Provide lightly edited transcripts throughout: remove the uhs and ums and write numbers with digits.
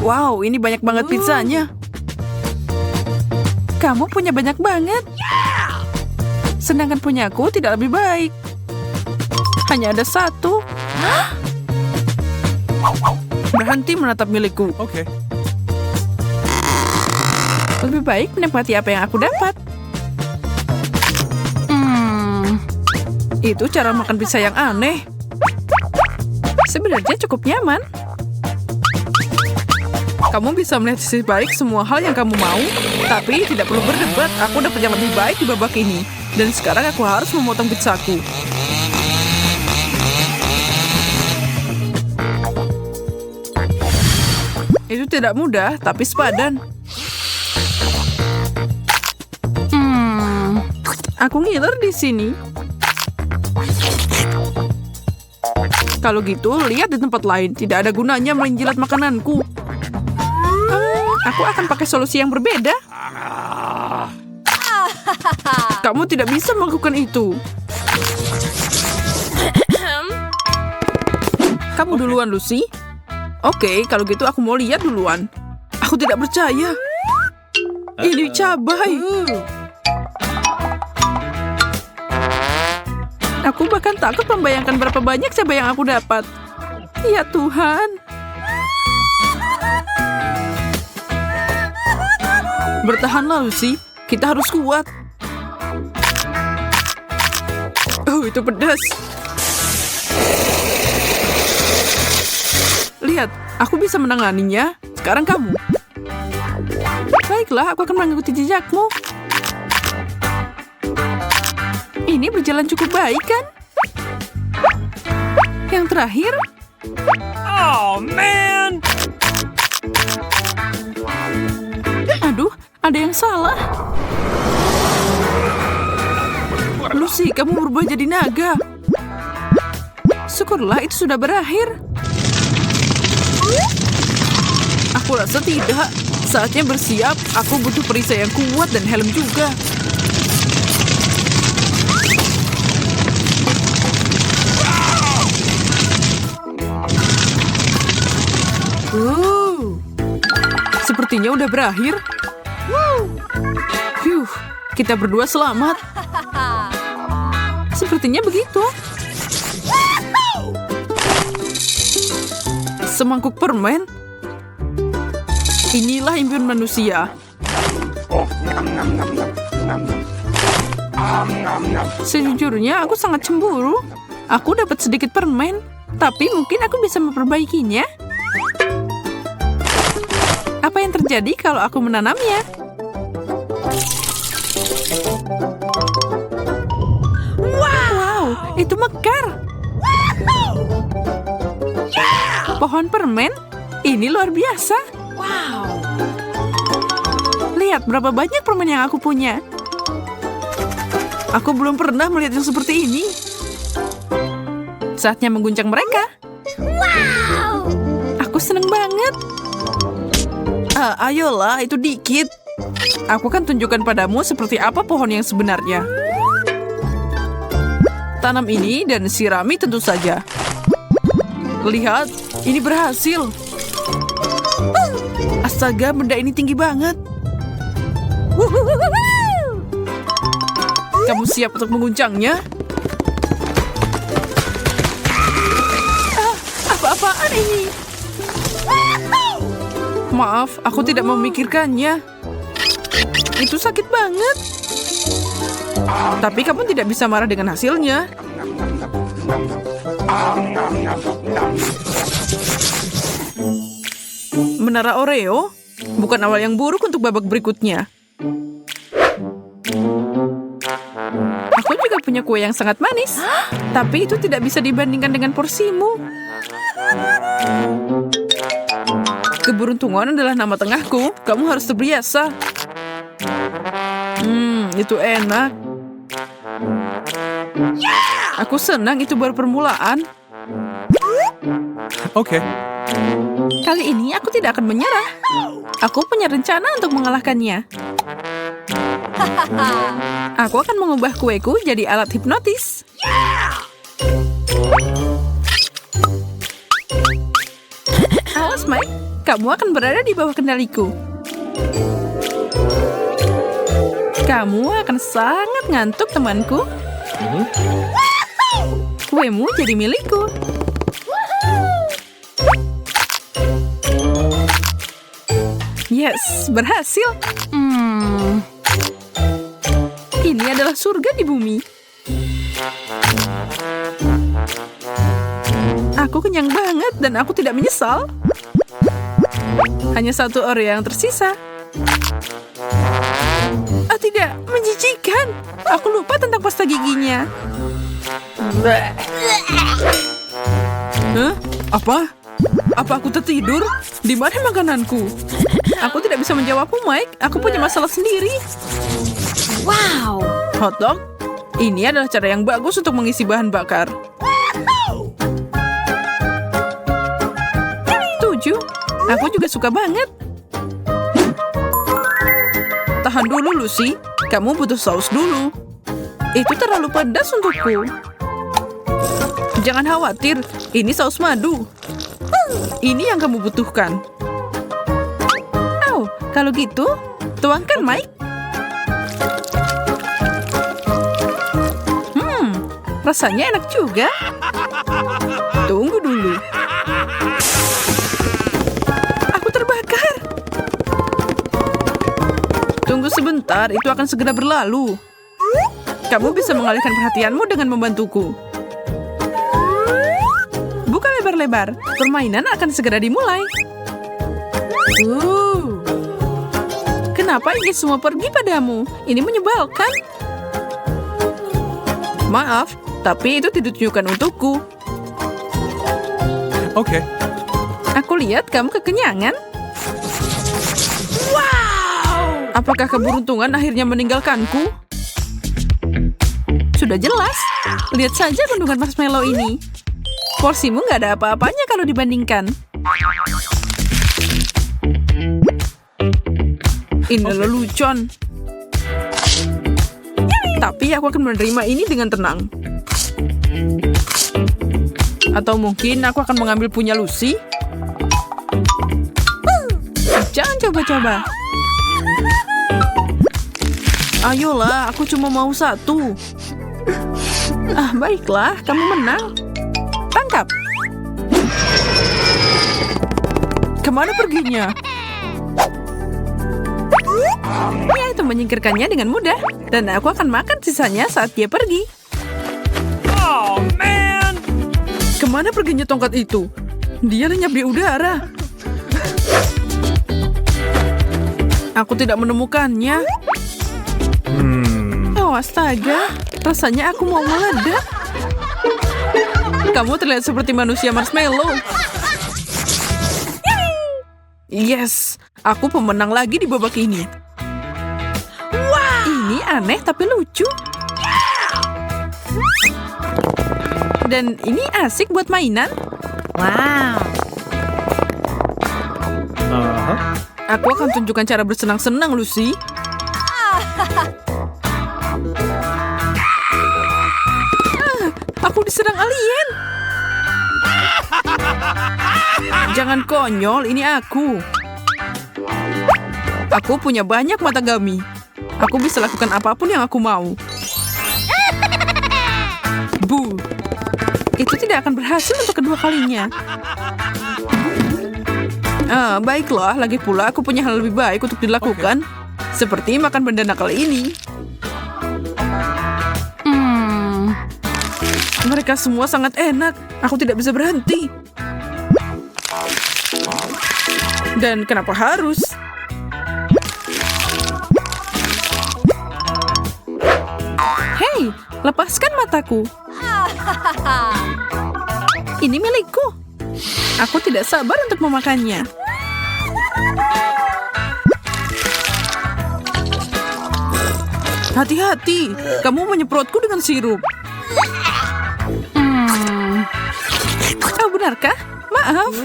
Wow, ini banyak banget pizzanya. Kamu punya banyak banget. Sedangkan punyaku tidak lebih baik. Hanya ada satu. Berhenti menatap milikku. Okay. Lebih baik menikmati apa yang aku dapat. Itu cara makan pizza yang aneh. Sebenarnya cukup nyaman. Kamu bisa melihat sisi baik semua hal yang kamu mau, tapi tidak perlu berdebat. Aku dapat yang lebih baik di babak ini. Dan sekarang aku harus memotong pizzaku. Itu tidak mudah, tapi sepadan. Aku ngiler di sini. Kalau gitu, lihat di tempat lain. Tidak ada gunanya menjilat makananku. Aku akan pakai solusi yang berbeda. Kamu tidak bisa melakukan itu. Kamu duluan, Lucy. Oke, kalau gitu aku mau lihat duluan. Aku tidak percaya. Ini cabai. Aku bahkan takut membayangkan berapa banyak cabai yang aku dapat. Ya Tuhan. Bertahanlah, Lucy. Kita harus kuat. Oh, itu pedas. Lihat, aku bisa menanganinya. Sekarang kamu. Baiklah, aku akan mengikuti jejakmu. Ini berjalan cukup baik, kan? Yang terakhir. Oh, man! Aduh, ada yang salah. Lucy, kamu berubah jadi naga. Syukurlah itu sudah berakhir. Aku rasa tidak. Saatnya bersiap. Aku butuh perisai yang kuat dan helm juga. Sepertinya udah berakhir. Kita berdua selamat. Sepertinya begitu. Semangkuk permen. Inilah impian manusia. Sejujurnya aku sangat cemburu. Aku dapat sedikit permen, tapi mungkin aku bisa memperbaikinya. Apa yang terjadi kalau aku menanamnya? Wow, itu mekar. Pohon permen? Ini luar biasa. Lihat berapa banyak permen yang aku punya. Aku belum pernah melihat yang seperti ini. Saatnya mengguncang mereka. Aku seneng banget. Ayolah, itu dikit. Aku akan tunjukkan padamu seperti apa pohon yang sebenarnya. Tanam ini dan sirami tentu saja. Lihat, ini berhasil. Astaga, benda ini tinggi banget. Kamu siap untuk mengguncangnya? Apa-apaan ini? Maaf, aku tidak memikirkannya. Itu sakit banget. Tapi kamu tidak bisa marah dengan hasilnya. Menara Oreo bukan awal yang buruk untuk babak berikutnya. Aku juga punya kue yang sangat manis. Tapi itu tidak bisa dibandingkan dengan porsimu. Keberuntungan adalah nama tengahku. Kamu harus terbiasa. Itu enak. Aku senang itu baru permulaan. Okay. Kali ini aku tidak akan menyerah. Aku punya rencana untuk mengalahkannya. Aku akan mengubah kueku jadi alat hipnotis. Awas, Mike. kamu akan berada di bawah kendaliku. Kamu akan sangat ngantuk, temanku. Kuemu jadi milikku. Yes, berhasil. Ini adalah surga di bumi. Aku kenyang banget dan aku tidak menyesal. Hanya satu Oreo yang tersisa. Ah, tidak, menjijikan. Aku lupa tentang pasta giginya. Hah? Apa? Apa aku tertidur? Di mana makananku? Aku tidak bisa menjawabmu, Mike. Aku punya masalah sendiri. Wow. Hotdog? Ini adalah cara yang bagus untuk mengisi bahan bakar. 7. Aku juga suka banget. Tahan dulu, Lucy. Kamu butuh saus dulu. Itu terlalu pedas untukku. Jangan khawatir, ini saus madu. Ini yang kamu butuhkan. Oh, kalau gitu, tuangkan, Mike. Rasanya enak juga. Tunggu dulu. Aku terbakar. Tunggu sebentar, itu akan segera berlalu. Kamu bisa mengalihkan perhatianmu dengan membantuku. Buka lebar-lebar. Permainan akan segera dimulai. Kenapa ini semua pergi padamu? Ini menyebalkan. Maaf, tapi itu tidak ditujukan untukku. Okay. Aku lihat kamu kekenyangan. Wow! Apakah keberuntungan akhirnya meninggalkanku? Sudah jelas. Lihat saja kandungan marshmallow ini. Porsimu nggak ada apa-apanya kalau dibandingkan. Ini lelucon. Tapi aku akan menerima ini dengan tenang. Atau mungkin aku akan mengambil punya Lucy. Jangan coba-coba. Ayolah, aku cuma mau satu. Ah, baiklah, kamu menang. Tangkap. Kemana perginya? Ya, itu menyingkirkannya dengan mudah. Dan aku akan makan sisanya saat dia pergi. Oh, man! Kemana perginya tongkat itu? Dia lenyap di udara. Aku tidak menemukannya. Oh, astaga. Rasanya aku mau meledak. Kamu terlihat seperti manusia marshmallow. Yes, aku pemenang lagi di babak ini. Ini aneh tapi lucu. Dan ini asik buat mainan. Wow. Aku akan tunjukkan cara bersenang-senang, Lucy. Aku diserang alien. Jangan konyol, ini aku. Aku punya banyak mata gami. Aku bisa lakukan apapun yang aku mau. Bu, itu tidak akan berhasil untuk kedua kalinya. Baiklah, lagi pula aku punya hal lebih baik untuk dilakukan. Seperti makan benda nakal ini. Mereka semua sangat enak. Aku tidak bisa berhenti. Dan kenapa harus? Hei, lepaskan mataku. Ini milikku. Aku tidak sabar untuk memakannya. Hati-hati, kamu menyemprotku dengan sirup. Oh, benarkah? Maaf.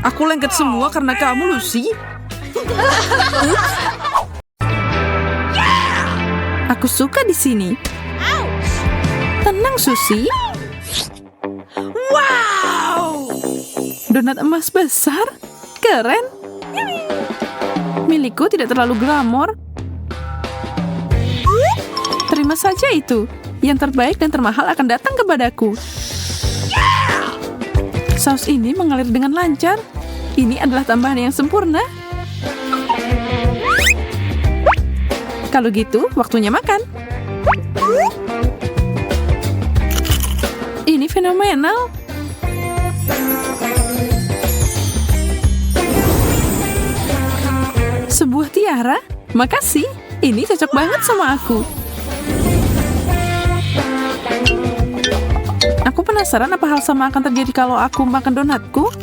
Aku lengket semua karena kamu, Lucy. Aku suka di sini. Tenang, Susie. Wow! Donat emas besar? Keren. Milikku tidak terlalu glamor. Terima saja itu. Yang terbaik dan termahal akan datang kepadaku. Saus ini mengalir dengan lancar. Ini adalah tambahan yang sempurna. Kalau gitu, waktunya makan. Ini fenomenal. Sebuah tiara? Makasih. Ini cocok banget sama aku. Aku penasaran apa hal sama akan terjadi kalau aku makan donatku.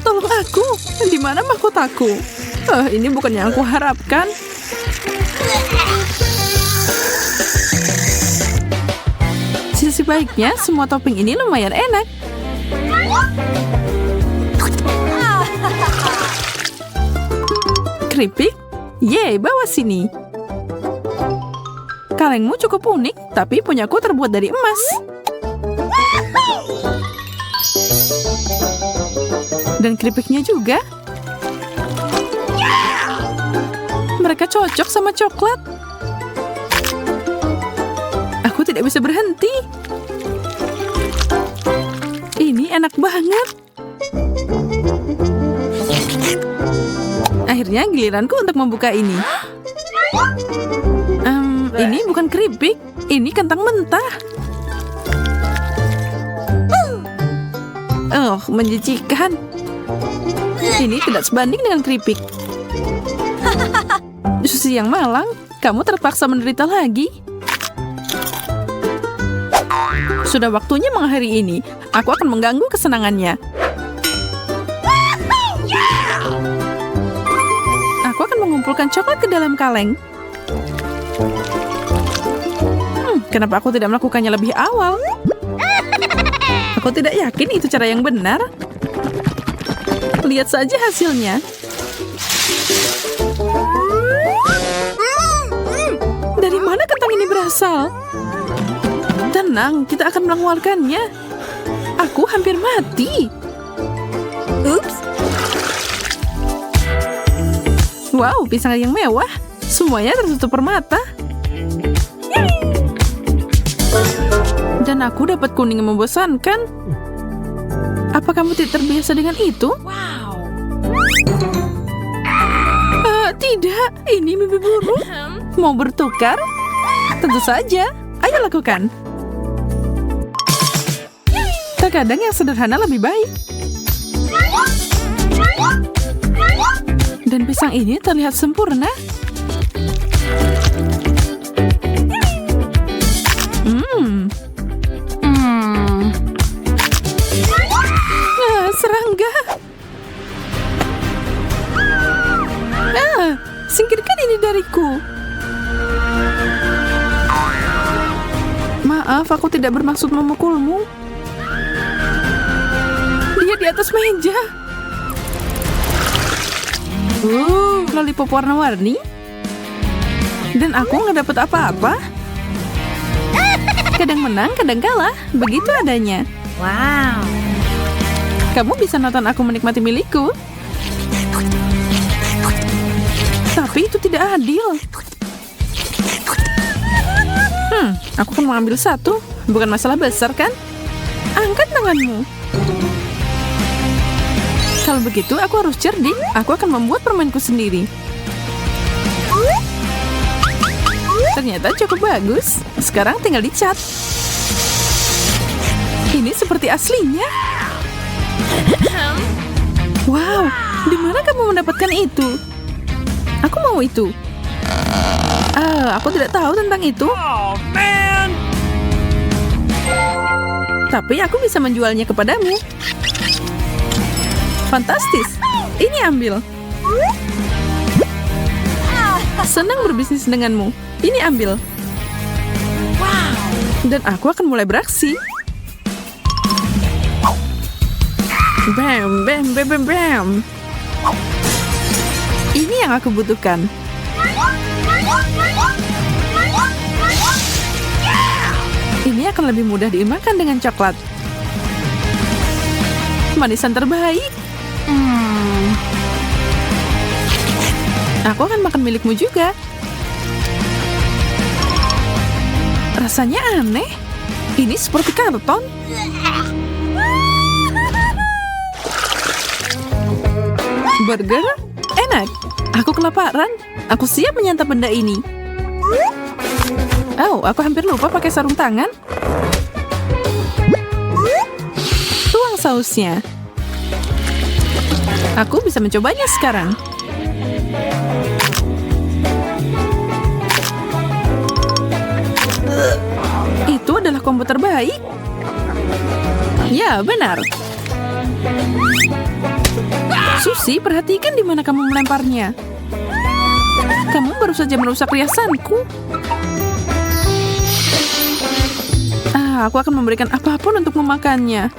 Tolong aku. Di mana mahkotaku? Ini bukan yang aku harapkan. Sisi baiknya, semua topping ini lumayan enak. Keripik? Yeay, bawa sini. Kalengmu cukup unik, tapi punyaku terbuat dari emas. Dan keripiknya juga. Mereka cocok sama coklat. Aku tidak bisa berhenti. Ini enak banget. Akhirnya giliranku untuk membuka ini. Ini bukan keripik. Ini kentang mentah. Menjijikan. Ini tidak sebanding dengan keripik. Susi yang malang, kamu terpaksa menderita lagi. Sudah waktunya mengakhiri ini. Aku akan mengganggu kesenangannya. Aku akan mengumpulkan coklat ke dalam kaleng. Kenapa aku tidak melakukannya lebih awal? Aku tidak yakin itu cara yang benar. Lihat saja hasilnya. Dari mana kentang ini berasal? Tenang, kita akan mengeluarkannya. Aku hampir mati. Ups. Wow, pisang yang mewah. Semuanya tertutup permata. Dan aku dapat kuning yang membosankan. Apa kamu tidak terbiasa dengan itu? Wow. Tidak, ini mimpi buruk. Mau bertukar? Tentu saja. Ayo lakukan. Terkadang yang sederhana lebih baik. Dan pisang ini terlihat sempurna. Serangga. Singkirkan ini dariku. Maaf, aku tidak bermaksud memukulmu. Dia di atas meja. Lollipop warna-warni. Dan aku nggak dapat apa-apa. Kadang menang, kadang kalah. Begitu adanya. Wow. Kamu bisa nonton aku menikmati milikku. Tapi itu tidak adil. Aku akan mengambil satu. Bukan masalah besar, kan? Angkat tanganmu. Kalau begitu, aku harus cerdik. Aku akan membuat permainku sendiri. Ternyata cukup bagus. Sekarang tinggal dicat. Ini seperti aslinya. Wow, di mana kamu mendapatkan itu? Aku mau itu. Aku tidak tahu tentang itu. Oh, man! Tapi aku bisa menjualnya kepadamu. Fantastis. Ini ambil. Senang berbisnis denganmu. Ini ambil. Wow. Dan aku akan mulai beraksi. Bam, bam, bam, bam, bam. Ini yang aku butuhkan. Ini akan lebih mudah dimakan dengan coklat. Manisan terbaik. Aku akan makan milikmu juga. Rasanya aneh. Ini seperti karton. Burger? Enak. Aku kelaparan. Aku siap menyantap benda ini. Oh, aku hampir lupa pakai sarung tangan. Tuang sausnya. Aku bisa mencobanya sekarang. Itu adalah combo terbaik. Ya, benar. Susi, perhatikan di mana kamu melemparnya. Kamu baru saja merusak riasanku. Aku akan memberikan apapun untuk memakannya.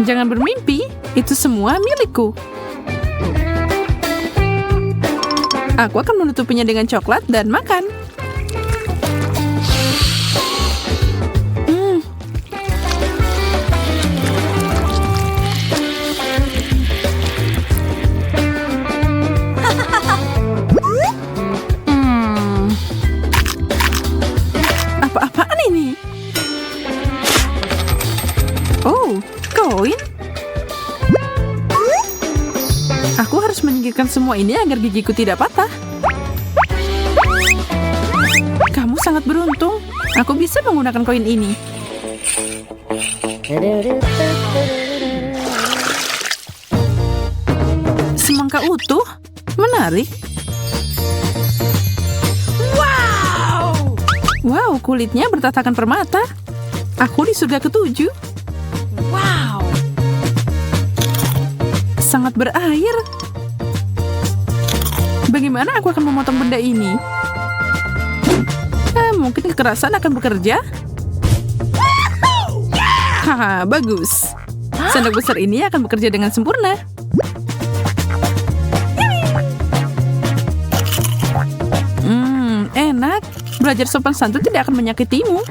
Jangan bermimpi, itu semua milikku. Aku akan menutupinya dengan coklat dan makan. Apa-apaan ini? Oh, koin. Aku harus menyingkirkan semua ini agar gigiku tidak patah. Kamu sangat beruntung. Aku bisa menggunakan koin ini. Semangka utuh? Menarik. Wow, kulitnya bertatakan permata. Aku di surga ke-7. Wow. Sangat berair. Bagaimana aku akan memotong benda ini? Mungkin kekerasan akan bekerja. Haha, bagus. Sendok besar ini akan bekerja dengan sempurna. Enak. Belajar sopan santun tidak akan menyakitimu.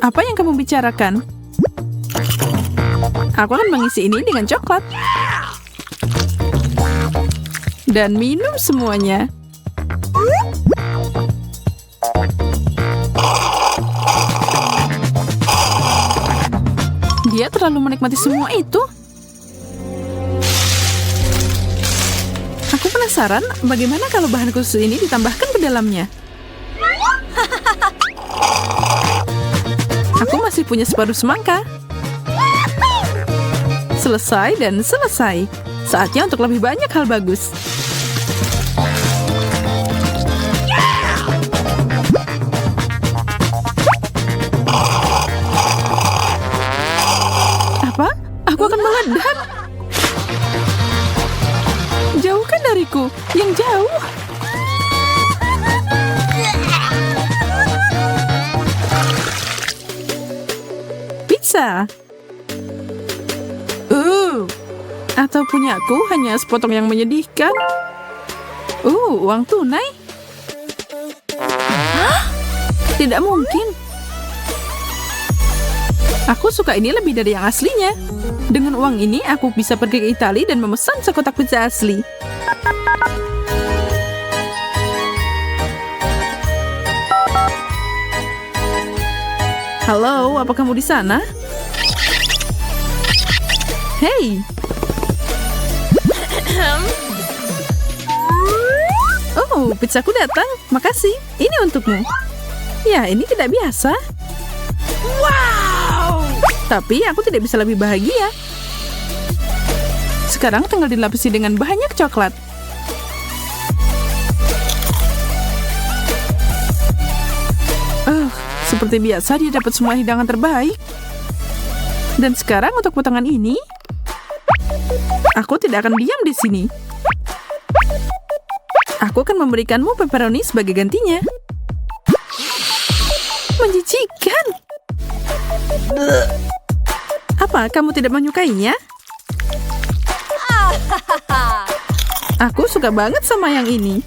Apa yang kamu bicarakan? Aku akan mengisi ini dengan coklat. Dan minum semuanya. Dia terlalu menikmati semua itu. Aku penasaran bagaimana kalau bahan khusus ini ditambahkan ke dalamnya. Aku masih punya separuh semangka. Selesai dan selesai. Saatnya untuk lebih banyak hal bagus. Apa? Aku akan meledak. Jauhkan dariku, yang jauh. Pizza. Atau punyaku hanya sepotong yang menyedihkan. Uang tunai. Hah? Tidak mungkin. Aku suka ini lebih dari yang aslinya. Dengan uang ini, aku bisa pergi ke Italia dan memesan sekotak pizza asli. Halo, apa kamu di sana? Hei! Oh, pizzaku datang. Makasih. Ini untukmu. Ya, ini tidak biasa. Wow. Tapi aku tidak bisa lebih bahagia. Sekarang tinggal dilapisi dengan banyak coklat. Seperti biasa dia dapat semua hidangan terbaik. Dan sekarang untuk potongan ini, aku tidak akan diam di sini. Aku akan memberikanmu pepperoni sebagai gantinya. Menjijikan. Apa, kamu tidak menyukainya? Aku suka banget sama yang ini.